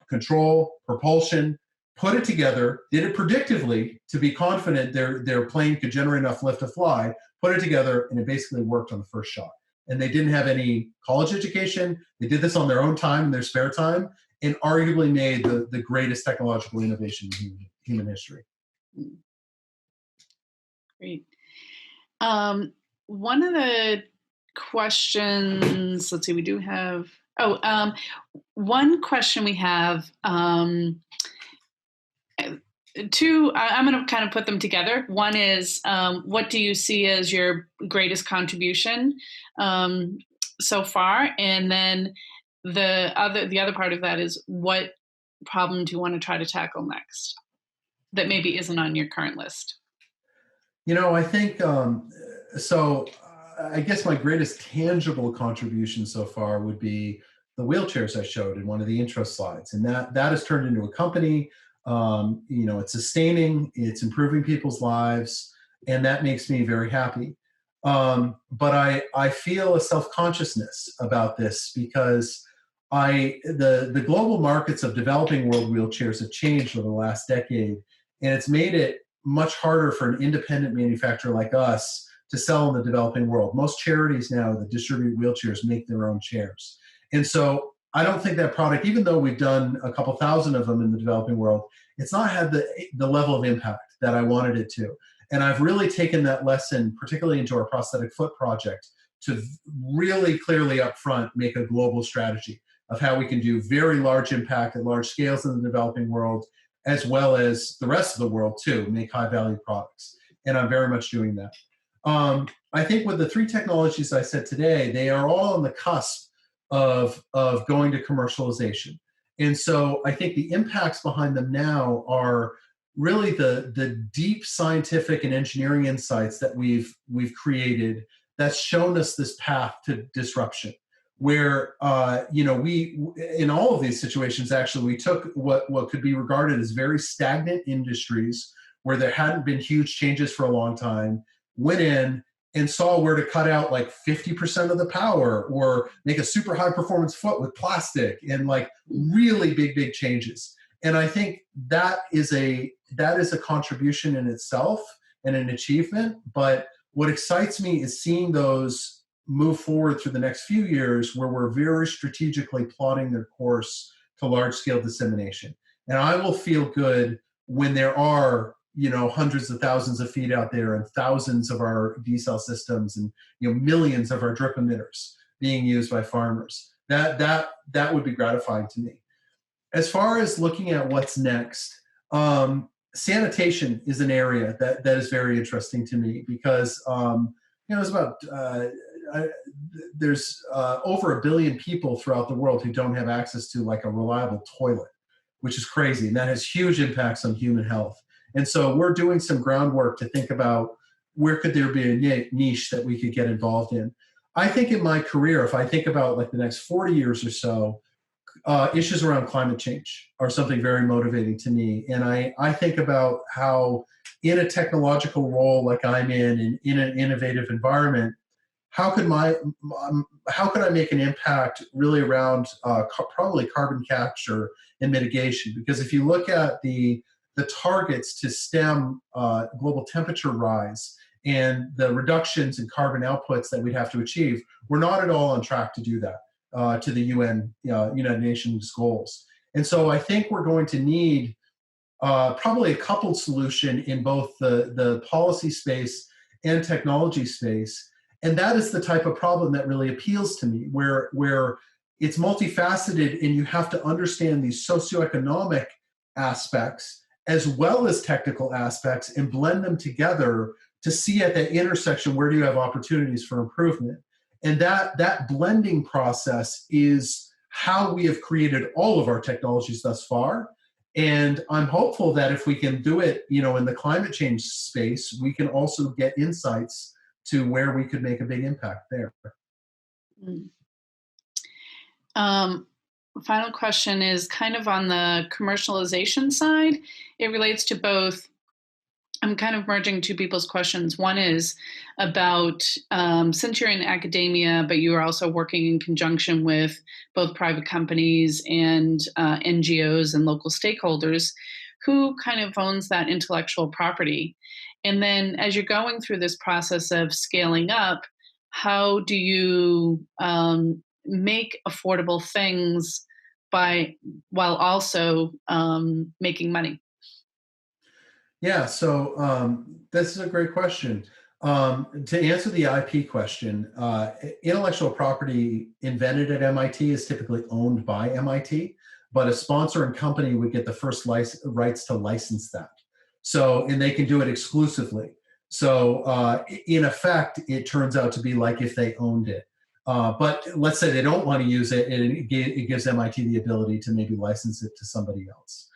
control, propulsion, put it together, did it predictively to be confident their plane could generate enough lift to fly, put it together, and it basically worked on the first shot. and they didn't have any college education. They did this on their own time, in their spare time, and arguably made the greatest technological innovation in human history. Great. One of the questions, let's see, we do have, one question we have, two, I'm going to kind of put them together. One is, what do you see as your greatest contribution so far? And then the other part of that is, what problem do you want to try to tackle next that maybe isn't on your current list? I think, I guess my greatest tangible contribution so far would be the wheelchairs I showed in one of the intro slides. And that has turned into a company. It's sustaining, it's improving people's lives, and that makes me very happy. But I feel a self-consciousness about this because the global markets of developing world wheelchairs have changed over the last decade, and it's made it much harder for an independent manufacturer like us to sell in the developing world. Most charities now that distribute wheelchairs make their own chairs. And so I don't think that product, even though we've done a couple thousand of them in the developing world, it's not had the level of impact that I wanted it to. And I've really taken that lesson, particularly into our prosthetic foot project, to really clearly up front make a global strategy of how we can do very large impact at large scales in the developing world, as well as the rest of the world too, make high value products. And I'm very much doing that. I think with the three technologies I said today, they are all on the cusp of going to commercialization. And so I think the impacts behind them now are really the deep scientific and engineering insights that we've created that's shown us this path to disruption. Where we in all of these situations, actually, we took what could be regarded as very stagnant industries where there hadn't been huge changes for a long time, went in and saw where to cut out like 50% of the power or make a super high performance foot with plastic, and like really big changes. And I think that is a contribution in itself and an achievement. But what excites me is seeing those move forward through the next few years where we're very strategically plotting their course to large scale dissemination. And I will feel good when there are, hundreds of thousands of feet out there and thousands of our D-cell systems and, millions of our drip emitters being used by farmers. That would be gratifying to me. As far as looking at what's next, sanitation is an area that is very interesting to me because, it's about, there's over 1 billion people throughout the world who don't have access to like a reliable toilet, which is crazy. And that has huge impacts on human health. And so we're doing some groundwork to think about where could there be a niche that we could get involved in. I think in my career, if I think about like the next 40 years or so, issues around climate change are something very motivating to me. And I think about how in a technological role like I'm in an innovative environment, how could I make an impact really around probably carbon capture and mitigation? Because if you look at the targets to stem global temperature rise and the reductions in carbon outputs that we'd have to achieve, we're not at all on track to do that to the United Nations goals. And so I think we're going to need probably a coupled solution in both the policy space and technology space. And that is the type of problem that really appeals to me, where it's multifaceted and you have to understand these socioeconomic aspects as well as technical aspects and blend them together to see at that intersection where do you have opportunities for improvement. And that blending process is how we have created all of our technologies thus far. And I'm hopeful that if we can do it, in the climate change space, we can also get insights to where we could make a big impact there. Final question is kind of on the commercialization side. It relates to both. I'm kind of merging two people's questions. One is about, since you're in academia, but you are also working in conjunction with both private companies and NGOs and local stakeholders, who kind of owns that intellectual property? And then as you're going through this process of scaling up, how do you make affordable things while also making money? Yeah, so this is a great question. To answer the IP question, intellectual property invented at MIT is typically owned by MIT, but a sponsor and company would get the first rights to license that. So, and they can do it exclusively. So, in effect, it turns out to be like if they owned it. But let's say they don't want to use it, and it gives MIT the ability to maybe license it to somebody else.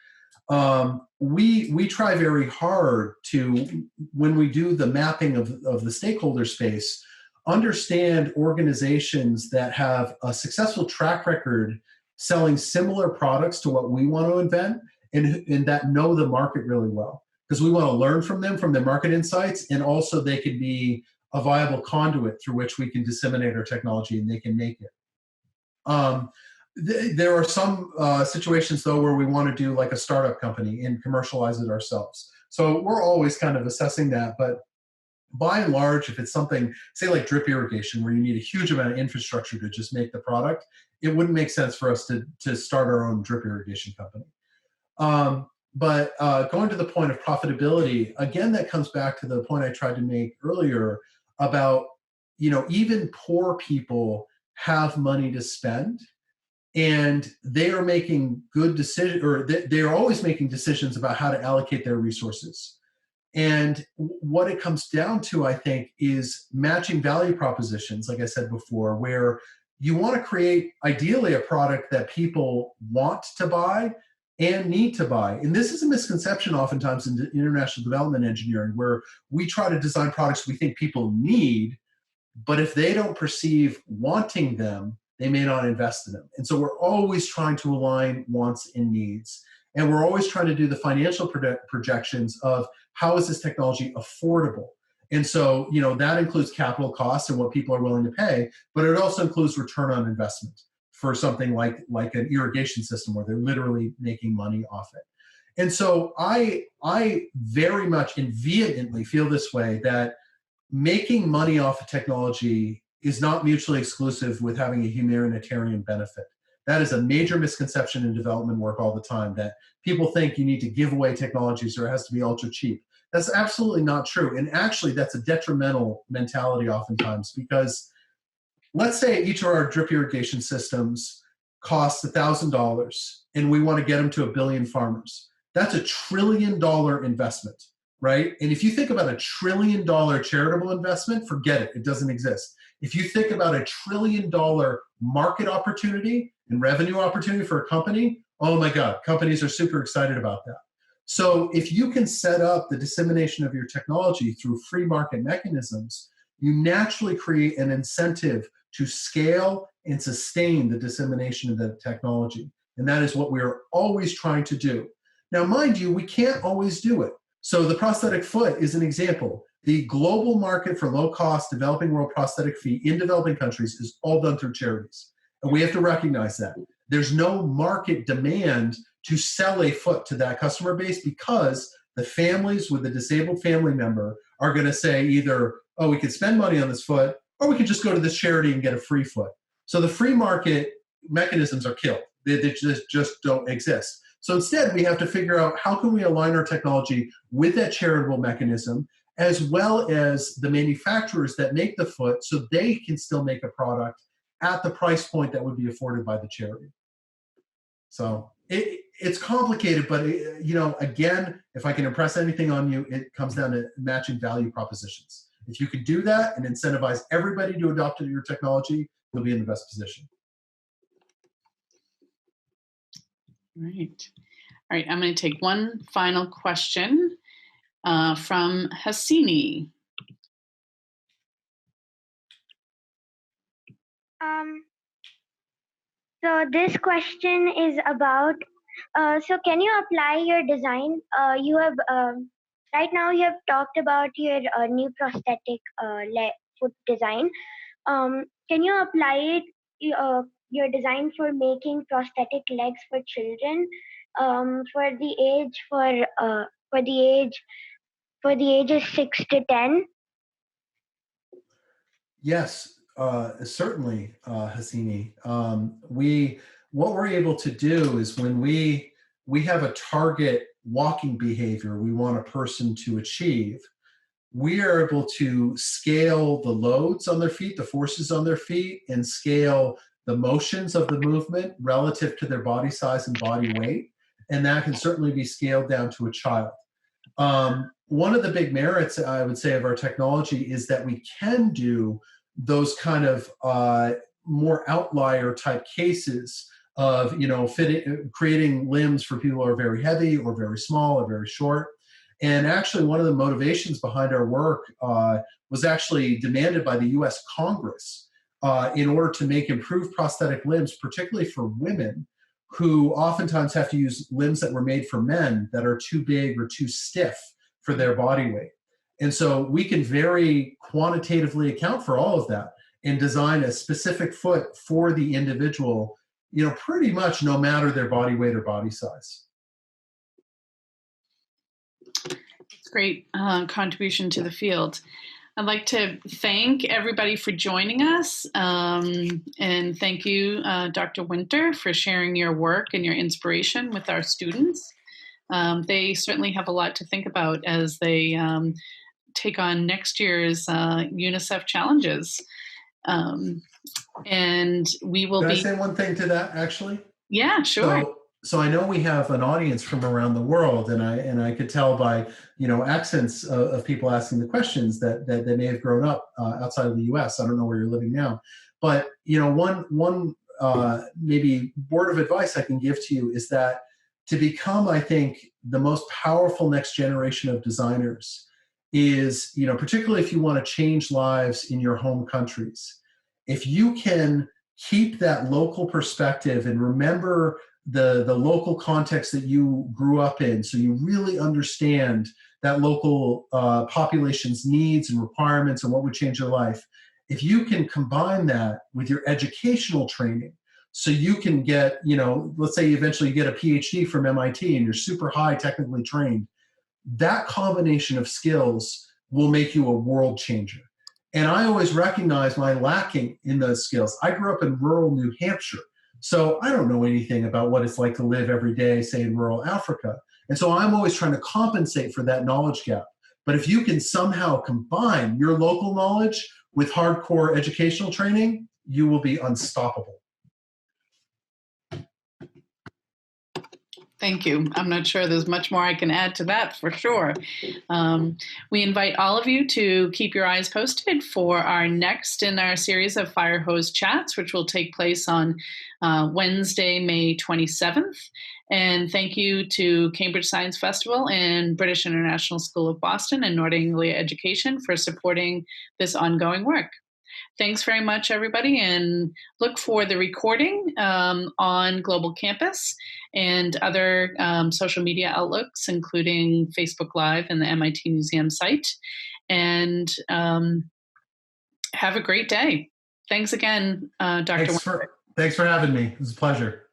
We try very hard to, when we do the mapping of the stakeholder space, understand organizations that have a successful track record selling similar products to what we want to invent, and that know the market really well. Because we want to learn from them, from their market insights, and also they can be a viable conduit through which we can disseminate our technology and they can make it. There are some situations, though, where we want to do like a startup company and commercialize it ourselves. So we're always kind of assessing that. But by and large, if it's something, say like drip irrigation, where you need a huge amount of infrastructure to just make the product, it wouldn't make sense for us to start our own drip irrigation company. But going to the point of profitability, again, that comes back to the point I tried to make earlier about, even poor people have money to spend. And they are making good decisions, or they are always making decisions about how to allocate their resources. And what it comes down to, I think, is matching value propositions, like I said before, where you want to create, ideally, a product that people want to buy and need to buy. And this is a misconception oftentimes in international development engineering, where we try to design products we think people need, but if they don't perceive wanting them, they may not invest in them. And so we're always trying to align wants and needs. And we're always trying to do the financial projections of how is this technology affordable? And so, that includes capital costs and what people are willing to pay, but it also includes return on investment for something like an irrigation system where they're literally making money off it. And so I very much and vehemently feel this way, that making money off of technology is not mutually exclusive with having a humanitarian benefit. That is a major misconception in development work all the time, that people think you need to give away technologies or it has to be ultra cheap. That's absolutely not true. And actually, that's a detrimental mentality oftentimes, because let's say each of our drip irrigation systems costs $1,000 and we want to get them to 1 billion farmers. That's $1 trillion investment, right? And if you think about $1 trillion charitable investment, forget it, it doesn't exist. If you think about $1 trillion market opportunity and revenue opportunity for a company, oh my God, companies are super excited about that. So if you can set up the dissemination of your technology through free market mechanisms, you naturally create an incentive to scale and sustain the dissemination of the technology. And that is what we are always trying to do. Now, mind you, we can't always do it. So the prosthetic foot is an example. The global market for low-cost developing world prosthetic feet in developing countries is all done through charities. And we have to recognize that. There's no market demand to sell a foot to that customer base, because the families with a disabled family member are going to say either, oh, we could spend money on this foot, or we could just go to this charity and get a free foot. So the free market mechanisms are killed. They just don't exist. So instead, we have to figure out how can we align our technology with that charitable mechanism, as well as the manufacturers that make the foot, so they can still make a product at the price point that would be afforded by the charity. So it's complicated, but again, if I can impress anything on you, it comes down to matching value propositions. If you could do that and incentivize everybody to adopt your technology, you'll be in the best position. Right. All right, I'm going to take one final question from Hasini. So this question is about, so can you apply your design? You have, right now you have talked about your new prosthetic foot design. Can you apply it, your design for making prosthetic legs for children for the ages 6 to 10? Yes, certainly, Hasini. What we're able to do is when we have a target walking behavior we want a person to achieve, we are able to scale the loads on their feet, the forces on their feet, and scale the motions of the movement relative to their body size and body weight. And that can certainly be scaled down to a child. One of the big merits, I would say, of our technology is that we can do those kind of more outlier type cases of, creating limbs for people who are very heavy or very small or very short. And actually, one of the motivations behind our work was actually demanded by the US Congress in order to make improved prosthetic limbs, particularly for women who oftentimes have to use limbs that were made for men that are too big or too stiff for their body weight. And so we can very quantitatively account for all of that and design a specific foot for the individual, pretty much no matter their body weight or body size. It's great contribution to the field. I'd like to thank everybody for joining us, and thank you, Dr. Winter, for sharing your work and your inspiration with our students. They certainly have a lot to think about as they take on next year's UNICEF challenges. And we will Can I say one thing to that, actually? Yeah, sure. So I know we have an audience from around the world, and I could tell by accents of people asking the questions that they may have grown up outside of the U.S. I don't know where you're living now, but one maybe word of advice I can give to you is that to become, I think, the most powerful next generation of designers is, particularly if you want to change lives in your home countries, if you can keep that local perspective and remember the local context that you grew up in, so you really understand that local population's needs and requirements and what would change your life. If you can combine that with your educational training, so you can get, let's say you eventually get a PhD from MIT and you're super high technically trained, that combination of skills will make you a world changer. And I always recognize my lacking in those skills. I grew up in rural New Hampshire, so I don't know anything about what it's like to live every day, say, in rural Africa. And so I'm always trying to compensate for that knowledge gap. But if you can somehow combine your local knowledge with hardcore educational training, you will be unstoppable. Thank you. I'm not sure there's much more I can add to that for sure. We invite all of you to keep your eyes posted for our next in our series of Fire Hose Chats, which will take place on Wednesday, May 27th. And thank you to Cambridge Science Festival and British International School of Boston and North Anglia Education for supporting this ongoing work. Thanks very much, everybody, and look for the recording on Global Campus and other social media outlets, including Facebook Live and the MIT Museum site. And have a great day. Thanks again, Dr. Thanks for having me. It was a pleasure.